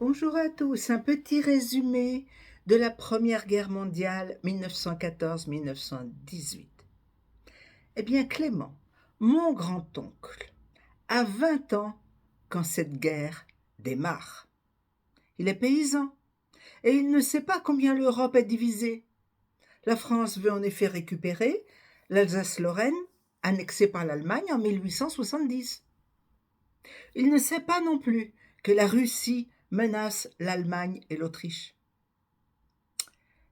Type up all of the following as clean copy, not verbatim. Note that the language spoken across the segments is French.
Bonjour à tous, un petit résumé de la Première Guerre mondiale 1914-1918. Eh bien Clément, mon grand-oncle, a 20 ans quand cette guerre démarre. Il est paysan et il ne sait pas combien l'Europe est divisée. La France veut en effet récupérer l'Alsace-Lorraine, annexée par l'Allemagne en 1870. Il ne sait pas non plus que la Russie menace l'Allemagne et l'Autriche.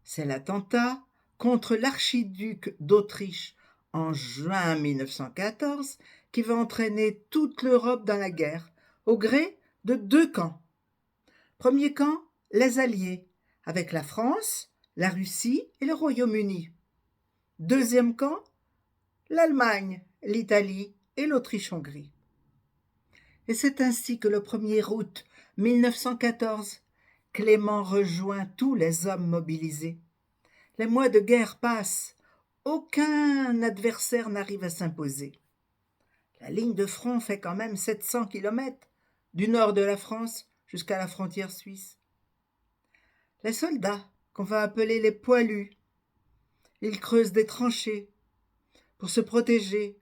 C'est l'attentat contre l'archiduc d'Autriche en juin 1914 qui va entraîner toute l'Europe dans la guerre, au gré de deux camps. Premier camp, les Alliés, avec la France, la Russie et le Royaume-Uni. Deuxième camp, l'Allemagne, l'Italie et l'Autriche-Hongrie. Et c'est ainsi que le 1er août 1914, Clément rejoint tous les hommes mobilisés. Les mois de guerre passent, aucun adversaire n'arrive à s'imposer. La ligne de front fait quand même 700 kilomètres, du nord de la France jusqu'à la frontière suisse. Les soldats, qu'on va appeler les poilus, ils creusent des tranchées pour se protéger.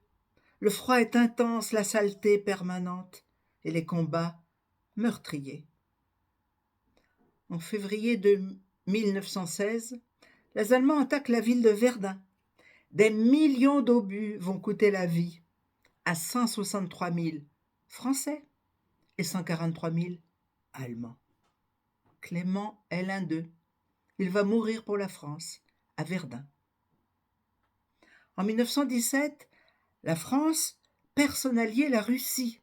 Le froid est intense, la saleté permanente et les combats meurtriers. En février de 1916, les Allemands attaquent la ville de Verdun. Des millions d'obus vont coûter la vie à 163 000 Français et 143 000 Allemands. Clément est l'un d'eux. Il va mourir pour la France, à Verdun. En 1917, la France perd son allié la Russie,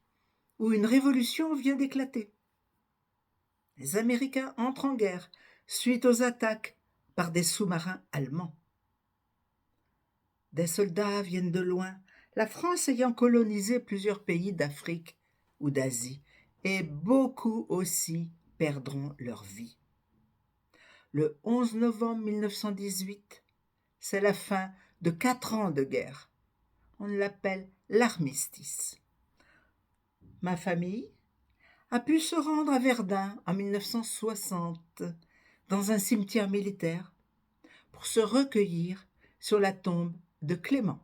où une révolution vient d'éclater. Les Américains entrent en guerre suite aux attaques par des sous-marins allemands. Des soldats viennent de loin, la France ayant colonisé plusieurs pays d'Afrique ou d'Asie, et beaucoup aussi perdront leur vie. Le 11 novembre 1918, c'est la fin de 4 ans de guerre. On l'appelle l'armistice. Ma famille a pu se rendre à Verdun en 1960 dans un cimetière militaire pour se recueillir sur la tombe de Clément.